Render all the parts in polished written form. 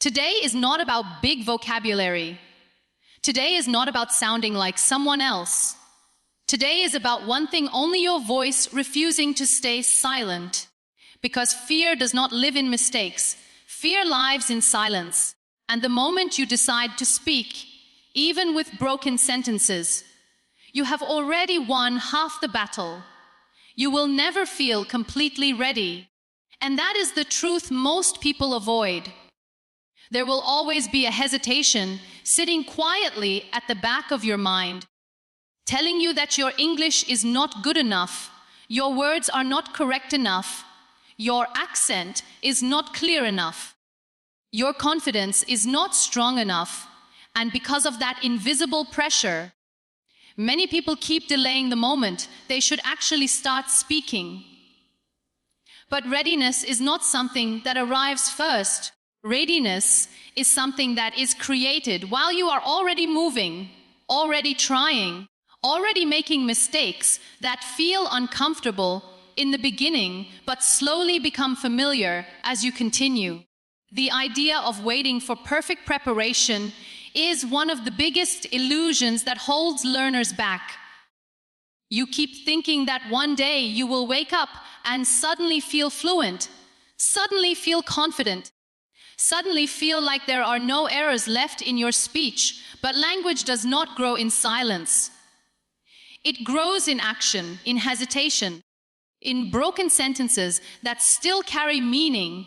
Today is not about big vocabulary. Today is not about sounding like someone else. Today is about one thing only: your voice refusing to stay silent. Because fear does not live in mistakes. Fear lives in silence. And the moment you decide to speak, even with broken sentences, you have already won half the battle. You will never feel completely ready. And that is the truth most people avoid. There will always be a hesitation sitting quietly at the back of your mind, telling you that your English is not good enough, your words are not correct enough, your accent is not clear enough, your confidence is not strong enough. And because of that invisible pressure, many people keep delaying the moment they should actually start speaking. But readiness is not something that arrives first. Readiness is something that is created while you are already moving, already trying, already making mistakes that feel uncomfortable in the beginning, but slowly become familiar as you continue. The idea of waiting for perfect preparation is one of the biggest illusions that holds learners back. You keep thinking that one day you will wake up and suddenly feel fluent, suddenly feel confident, suddenly feel like there are no errors left in your speech. But language does not grow in silence. It grows in action, in hesitation, in broken sentences that still carry meaning,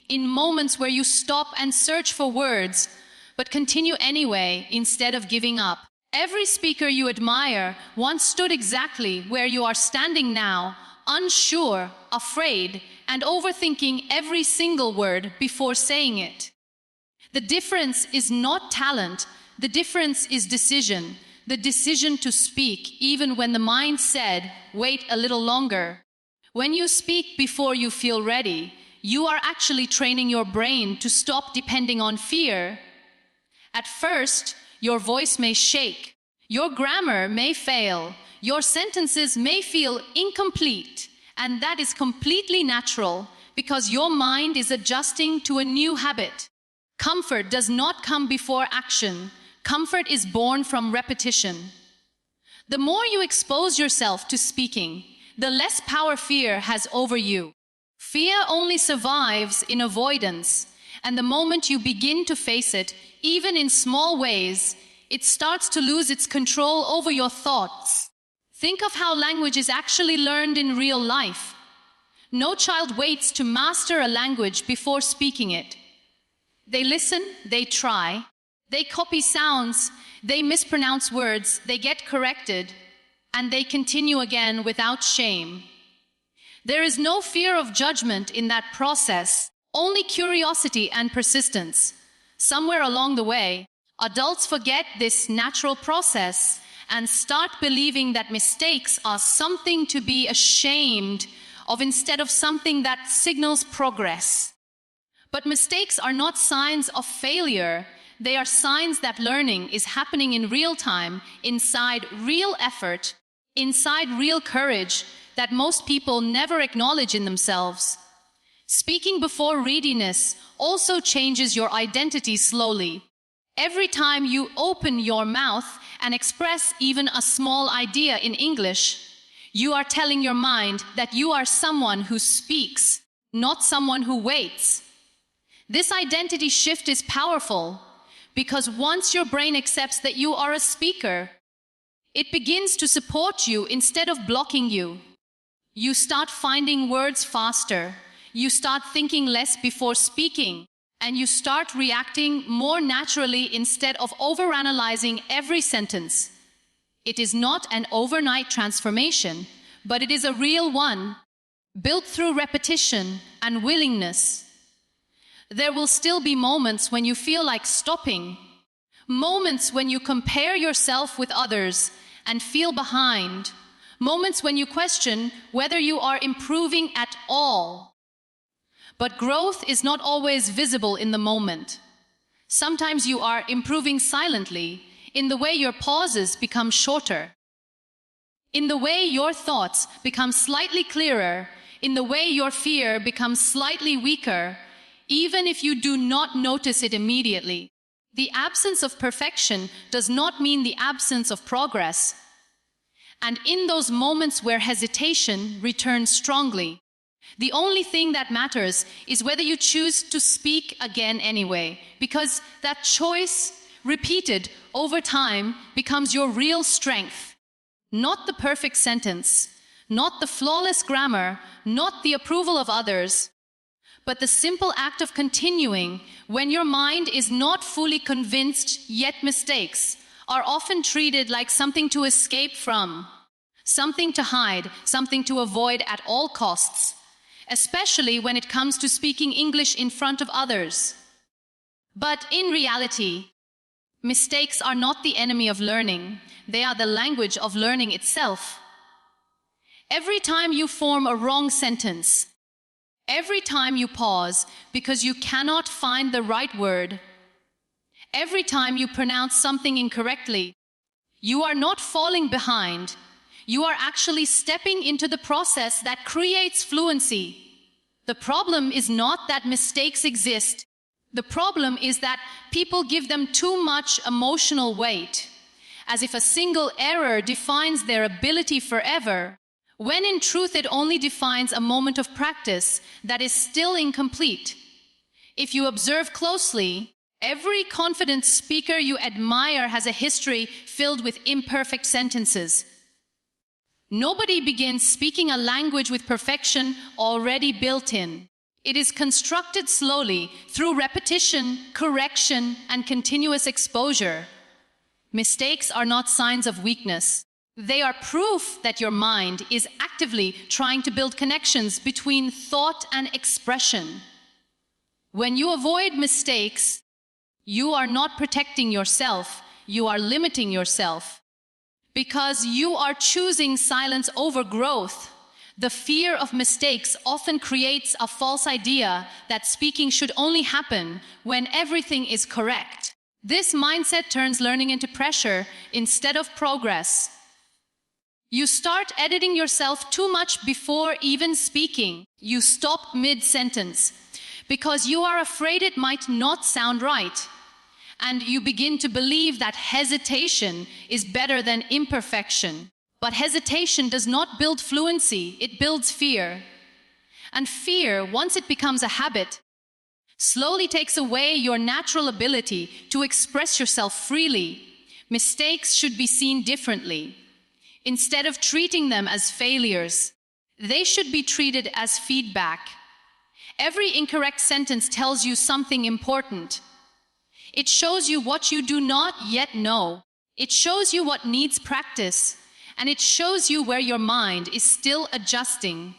in moments where you stop and search for words, but continue anyway instead of giving up. Every speaker you admire once stood exactly where you are standing now, unsure, afraid, and overthinking every single word before saying it. The difference is not talent, the difference is decision. The decision to speak even when the mind said, wait a little longer. When you speak before you feel ready, you are actually training your brain to stop depending on fear. At first, your voice may shake, your grammar may fail, your sentences may feel incomplete, and that is completely natural because your mind is adjusting to a new habit. Comfort does not come before action. Comfort is born from repetition. The more you expose yourself to speaking, the less power fear has over you. Fear only survives in avoidance, and the moment you begin to face it, even in small ways, it starts to lose its control over your thoughts. Think of how language is actually learned in real life. No child waits to master a language before speaking it. They listen, they try, they copy sounds, they mispronounce words, they get corrected, and they continue again without shame. There is no fear of judgment in that process, only curiosity and persistence. Somewhere along the way, adults forget this natural process and start believing that mistakes are something to be ashamed of instead of something that signals progress. But mistakes are not signs of failure. They are signs that learning is happening in real time, inside real effort, inside real courage that most people never acknowledge in themselves. Speaking before readiness also changes your identity slowly. Every time you open your mouth and express even a small idea in English, you are telling your mind that you are someone who speaks, not someone who waits. This identity shift is powerful because once your brain accepts that you are a speaker, it begins to support you instead of blocking you. You start finding words faster, you start thinking less before speaking, and you start reacting more naturally instead of overanalyzing every sentence. It is not an overnight transformation, but it is a real one, built through repetition and willingness. There will still be moments when you feel like stopping, moments when you compare yourself with others and feel behind, moments when you question whether you are improving at all. But growth is not always visible in the moment. Sometimes you are improving silently, in the way your pauses become shorter, in the way your thoughts become slightly clearer, in the way your fear becomes slightly weaker, even if you do not notice it immediately. The absence of perfection does not mean the absence of progress. And in those moments where hesitation returns strongly, the only thing that matters is whether you choose to speak again anyway, because that choice, repeated over time, becomes your real strength. Not the perfect sentence, not the flawless grammar, not the approval of others, but the simple act of continuing when your mind is not fully convinced, yet mistakes are often treated like something to escape from, something to hide, something to avoid at all costs, especially when it comes to speaking English in front of others. But in reality, mistakes are not the enemy of learning. They are the language of learning itself. Every time you form a wrong sentence, every time you pause because you cannot find the right word, every time you pronounce something incorrectly, you are not falling behind. You are actually stepping into the process that creates fluency. The problem is not that mistakes exist. The problem is that people give them too much emotional weight, as if a single error defines their ability forever, when in truth it only defines a moment of practice that is still incomplete. If you observe closely, every confident speaker you admire has a history filled with imperfect sentences. Nobody begins speaking a language with perfection already built in. It is constructed slowly through repetition, correction, and continuous exposure. Mistakes are not signs of weakness. They are proof that your mind is actively trying to build connections between thought and expression. When you avoid mistakes, you are not protecting yourself, you are limiting yourself. Because you are choosing silence over growth. The fear of mistakes often creates a false idea that speaking should only happen when everything is correct. This mindset turns learning into pressure instead of progress. You start editing yourself too much before even speaking. You stop mid-sentence because you are afraid it might not sound right. And you begin to believe that hesitation is better than imperfection. But hesitation does not build fluency, it builds fear. And fear, once it becomes a habit, slowly takes away your natural ability to express yourself freely. Mistakes should be seen differently. Instead of treating them as failures, they should be treated as feedback. Every incorrect sentence tells you something important. It shows you what you do not yet know. It shows you what needs practice. And it shows you where your mind is still adjusting.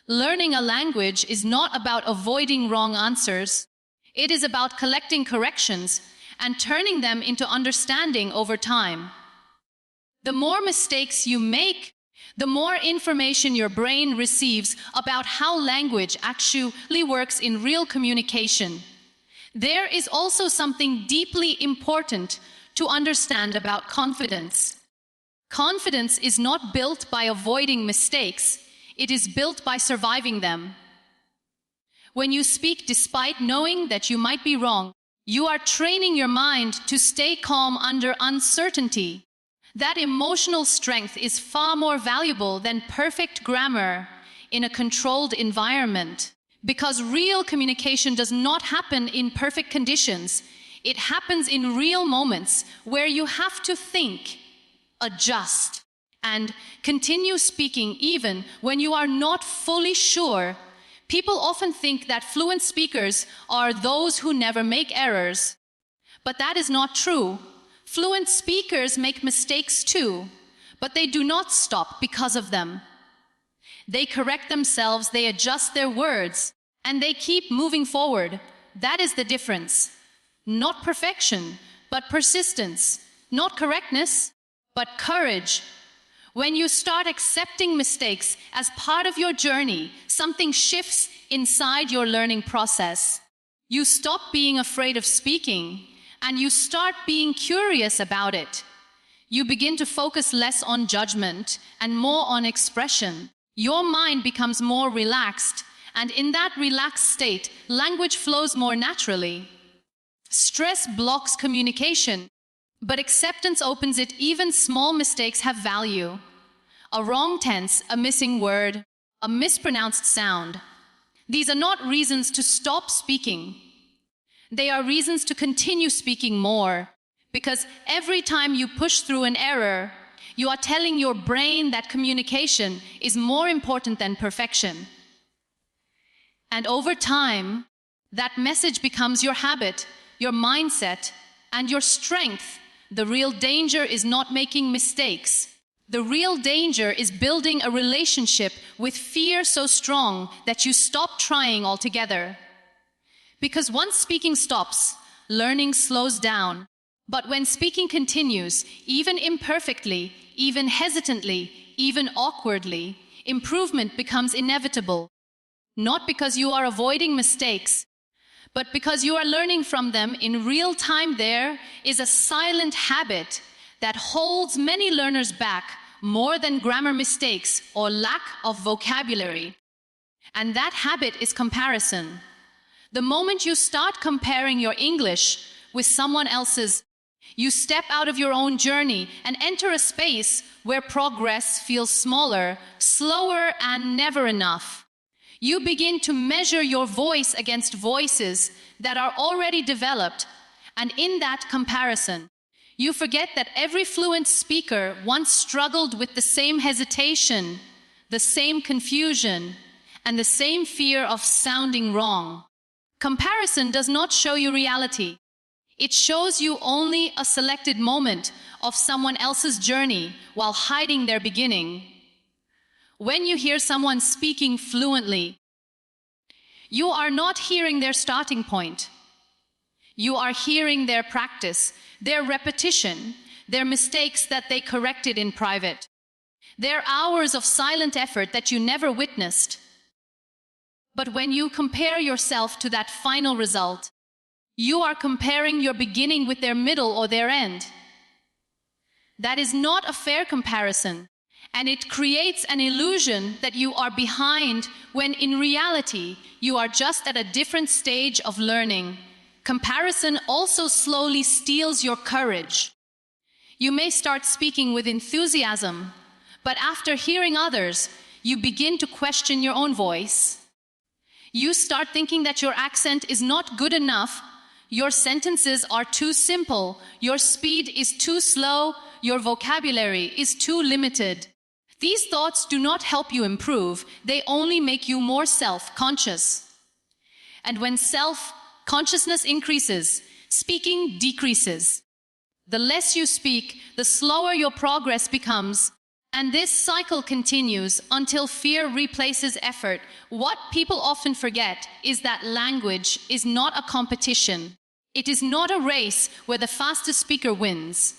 Learning a language is not about avoiding wrong answers. It is about collecting corrections and turning them into understanding over time. The more mistakes you make, the more information your brain receives about how language actually works in real communication. There is also something deeply important to understand about confidence. Confidence is not built by avoiding mistakes, it is built by surviving them. When you speak despite knowing that you might be wrong, you are training your mind to stay calm under uncertainty. That emotional strength is far more valuable than perfect grammar in a controlled environment. Because real communication does not happen in perfect conditions. It happens in real moments where you have to think, adjust, and continue speaking even when you are not fully sure. People often think that fluent speakers are those who never make errors. But that is not true. Fluent speakers make mistakes too, but they do not stop because of them. They correct themselves, they adjust their words, and they keep moving forward. That is the difference. Not perfection, but persistence. Not correctness, but courage. When you start accepting mistakes as part of your journey, something shifts inside your learning process. You stop being afraid of speaking, and you start being curious about it. You begin to focus less on judgment and more on expression. Your mind becomes more relaxed, And in that relaxed state, language flows more naturally. Stress blocks communication, but acceptance opens it. Even small mistakes have value. A wrong tense, a missing word, a mispronounced sound. These are not reasons to stop speaking. They are reasons to continue speaking more, because every time you push through an error, you are telling your brain that communication is more important than perfection. And over time, that message becomes your habit, your mindset, and your strength. The real danger is not making mistakes. The real danger is building a relationship with fear so strong that you stop trying altogether. Because once speaking stops, learning slows down. But when speaking continues, even imperfectly, even hesitantly, even awkwardly, improvement becomes inevitable. Not because you are avoiding mistakes, but because you are learning from them in real time. There is a silent habit that holds many learners back more than grammar mistakes or lack of vocabulary. And that habit is comparison. The moment you start comparing your English with someone else's, you step out of your own journey and enter a space where progress feels smaller, slower, and never enough. You begin to measure your voice against voices that are already developed, and in that comparison, you forget that every fluent speaker once struggled with the same hesitation, the same confusion, and the same fear of sounding wrong. Comparison does not show you reality. It shows you only a selected moment of someone else's journey while hiding their beginning. When you hear someone speaking fluently, you are not hearing their starting point. You are hearing their practice, their repetition, their mistakes that they corrected in private, their hours of silent effort that you never witnessed. But when you compare yourself to that final result, you are comparing your beginning with their middle or their end. That is not a fair comparison, and it creates an illusion that you are behind when in reality you are just at a different stage of learning. Comparison also slowly steals your courage. You may start speaking with enthusiasm, but after hearing others, you begin to question your own voice. You start thinking that your accent is not good enough, your sentences are too simple, your speed is too slow, your vocabulary is too limited. These thoughts do not help you improve, they only make you more self-conscious. And when self-consciousness increases, speaking decreases. The less you speak, the slower your progress becomes. And this cycle continues until fear replaces effort. What people often forget is that language is not a competition. It is not a race where the fastest speaker wins.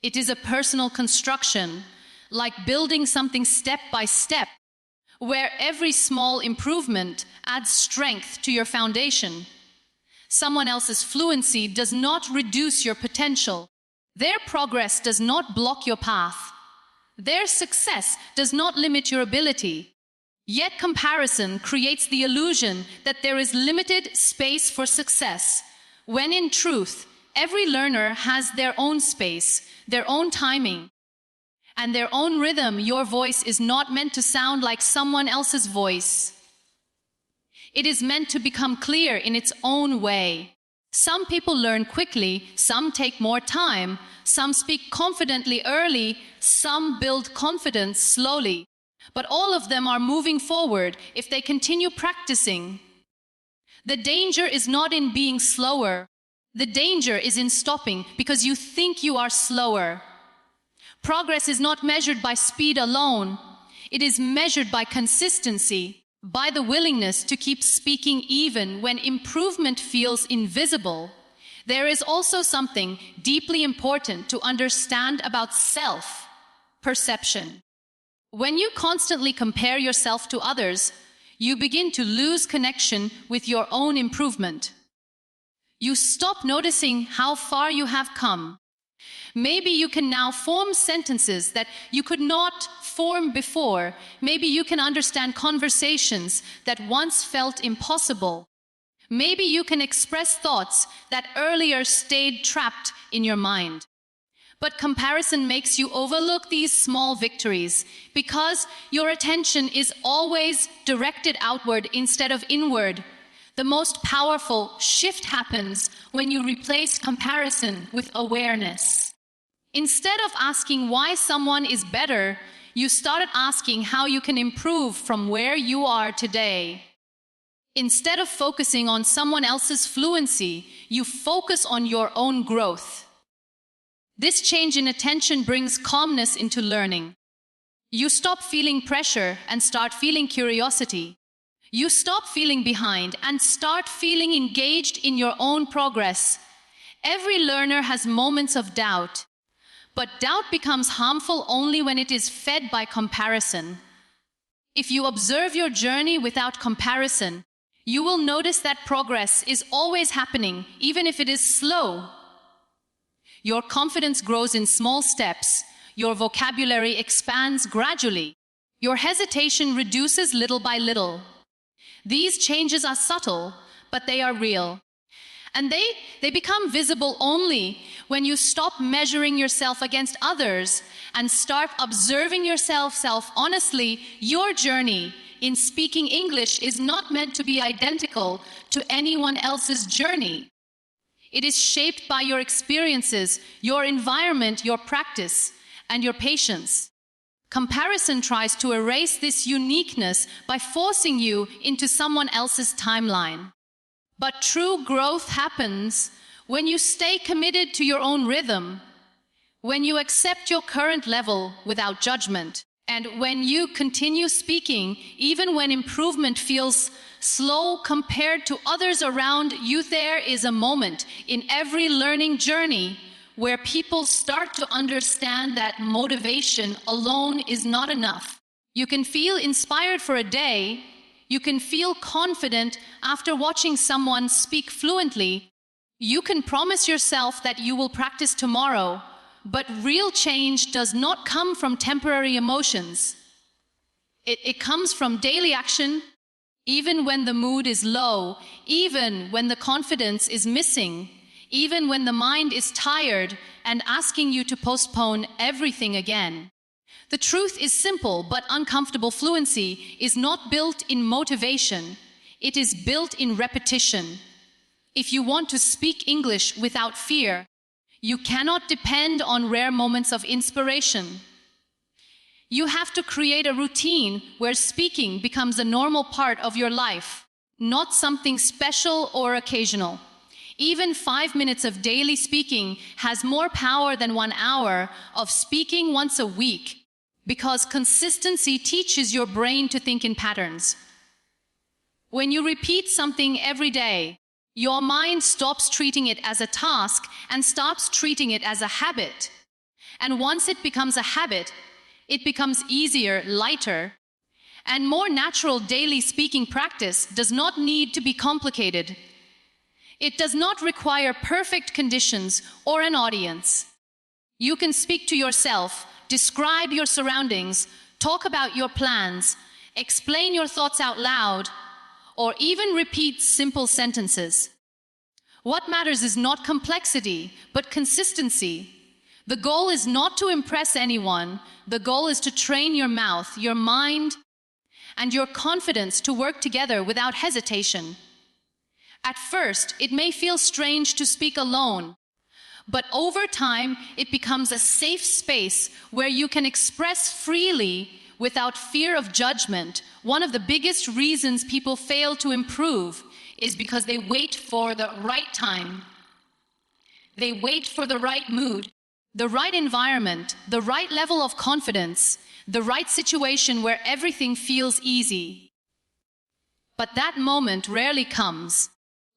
It is a personal construction, like building something step by step, where every small improvement adds strength to your foundation. Someone else's fluency does not reduce your potential. Their progress does not block your path. Their success does not limit your ability. Yet comparison creates the illusion that there is limited space for success, when in truth, every learner has their own space, their own timing, and their own rhythm. Your voice is not meant to sound like someone else's voice. It is meant to become clear in its own way. Some people learn quickly, some take more time, some speak confidently early, some build confidence slowly. But all of them are moving forward if they continue practicing. The danger is not in being slower. The danger is in stopping because you think you are slower. Progress is not measured by speed alone. It is measured by consistency, by the willingness to keep speaking even when improvement feels invisible. There is also something deeply important to understand about self-perception. When you constantly compare yourself to others, you begin to lose connection with your own improvement. You stop noticing how far you have come. Maybe you can now form sentences that you could not form before. Maybe you can understand conversations that once felt impossible. Maybe you can express thoughts that earlier stayed trapped in your mind. But comparison makes you overlook these small victories because your attention is always directed outward instead of inward. The most powerful shift happens when you replace comparison with awareness. Instead of asking why someone is better, you started asking how you can improve from where you are today. Instead of focusing on someone else's fluency, you focus on your own growth. This change in attention brings calmness into learning. You stop feeling pressure and start feeling curiosity. You stop feeling behind and start feeling engaged in your own progress. Every learner has moments of doubt, but doubt becomes harmful only when it is fed by comparison. If you observe your journey without comparison, you will notice that progress is always happening, even if it is slow. Your confidence grows in small steps. Your vocabulary expands gradually. Your hesitation reduces little by little. These changes are subtle, but they are real. And they become visible only when you stop measuring yourself against others and start observing yourself honestly. Your journey in speaking English is not meant to be identical to anyone else's journey. It is shaped by your experiences, your environment, your practice, and your patience. Comparison tries to erase this uniqueness by forcing you into someone else's timeline. But true growth happens when you stay committed to your own rhythm, when you accept your current level without judgment, and when you continue speaking even when improvement feels slow compared to others around you. There is a moment in every learning journey where people start to understand that motivation alone is not enough. You can feel inspired for a day. You can feel confident after watching someone speak fluently. You can promise yourself that you will practice tomorrow, but real change does not come from temporary emotions. It comes from daily action, even when the mood is low, even when the confidence is missing, even when the mind is tired and asking you to postpone everything again. The truth is simple but uncomfortable. Fluency is not built in motivation. It is built in repetition. If you want to speak English without fear, you cannot depend on rare moments of inspiration. You have to create a routine where speaking becomes a normal part of your life, not something special or occasional. Even 5 minutes of daily speaking has more power than 1 hour of speaking once a week, because consistency teaches your brain to think in patterns. When you repeat something every day, your mind stops treating it as a task and starts treating it as a habit. And once it becomes a habit, it becomes easier, lighter, and more natural. Daily speaking practice does not need to be complicated. It does not require perfect conditions or an audience. You can speak to yourself, describe your surroundings, talk about your plans, explain your thoughts out loud, or even repeat simple sentences. What matters is not complexity, but consistency. The goal is not to impress anyone. The goal is to train your mouth, your mind, and your confidence to work together without hesitation. At first, it may feel strange to speak alone, but over time, it becomes a safe space where you can express freely without fear of judgment. One of the biggest reasons people fail to improve is because they wait for the right time. They wait for the right mood, the right environment, the right level of confidence, the right situation where everything feels easy. But that moment rarely comes.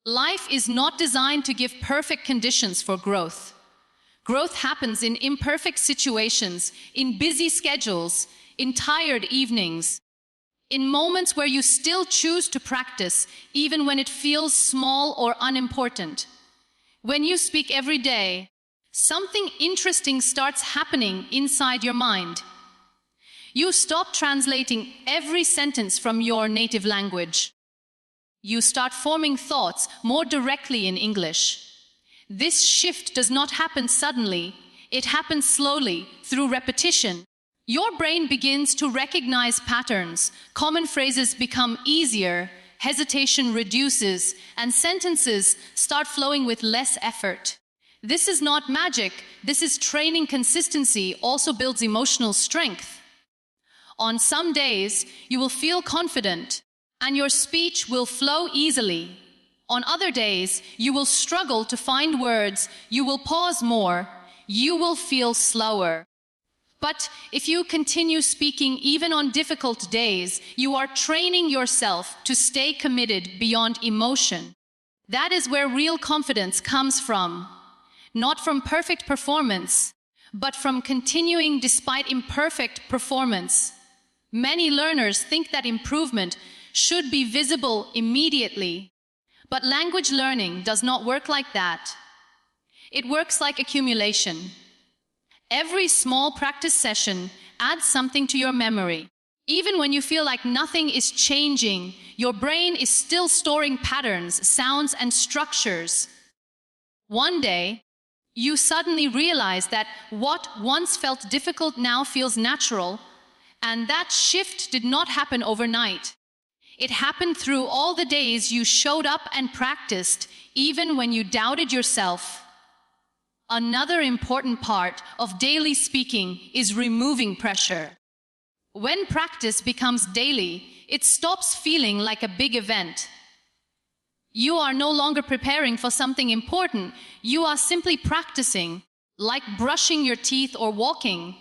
Life is not designed to give perfect conditions for growth. Growth happens in imperfect situations, in busy schedules, in tired evenings, in moments where you still choose to practice, even when it feels small or unimportant. When you speak every day, something interesting starts happening inside your mind. You stop translating every sentence from your native language. You start forming thoughts more directly in English. This shift does not happen suddenly. It happens slowly, through repetition. Your brain begins to recognize patterns. Common phrases become easier, hesitation reduces, and sentences start flowing with less effort. This is not magic. This is training. Consistency also builds emotional strength. On some days, you will feel confident, and your speech will flow easily. On other days, you will struggle to find words, you will pause more, you will feel slower. But if you continue speaking even on difficult days, you are training yourself to stay committed beyond emotion. That is where real confidence comes from. Not from perfect performance, but from continuing despite imperfect performance. Many learners think that improvement should be visible immediately. But language learning does not work like that. It works like accumulation. Every small practice session adds something to your memory. Even when you feel like nothing is changing, your brain is still storing patterns, sounds, and structures. One day, you suddenly realize that what once felt difficult now feels natural, and that shift did not happen overnight. It happened through all the days you showed up and practiced, even when you doubted yourself. Another important part of daily speaking is removing pressure. When practice becomes daily, it stops feeling like a big event. You are no longer preparing for something important. You are simply practicing, like brushing your teeth or walking.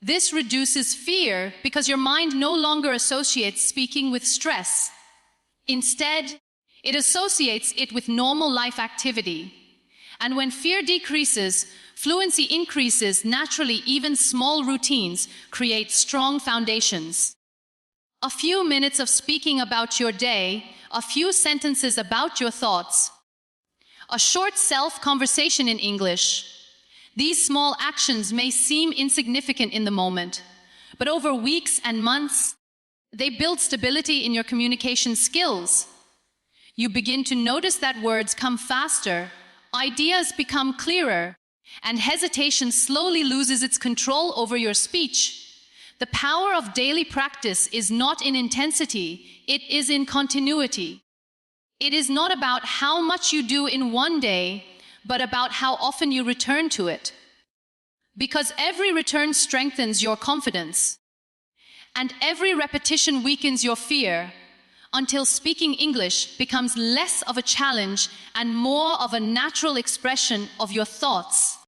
This reduces fear because your mind no longer associates speaking with stress. Instead, it associates it with normal life activity. And when fear decreases, fluency increases naturally. Even small routines create strong foundations. A few minutes of speaking about your day, a few sentences about your thoughts, a short self-conversation in English. These small actions may seem insignificant in the moment, but over weeks and months, they build stability in your communication skills. You begin to notice that words come faster, ideas become clearer, and hesitation slowly loses its control over your speech. The power of daily practice is not in intensity, it is in continuity. It is not about how much you do in one day, but about how often you return to it. Because every return strengthens your confidence, and every repetition weakens your fear, until speaking English becomes less of a challenge and more of a natural expression of your thoughts.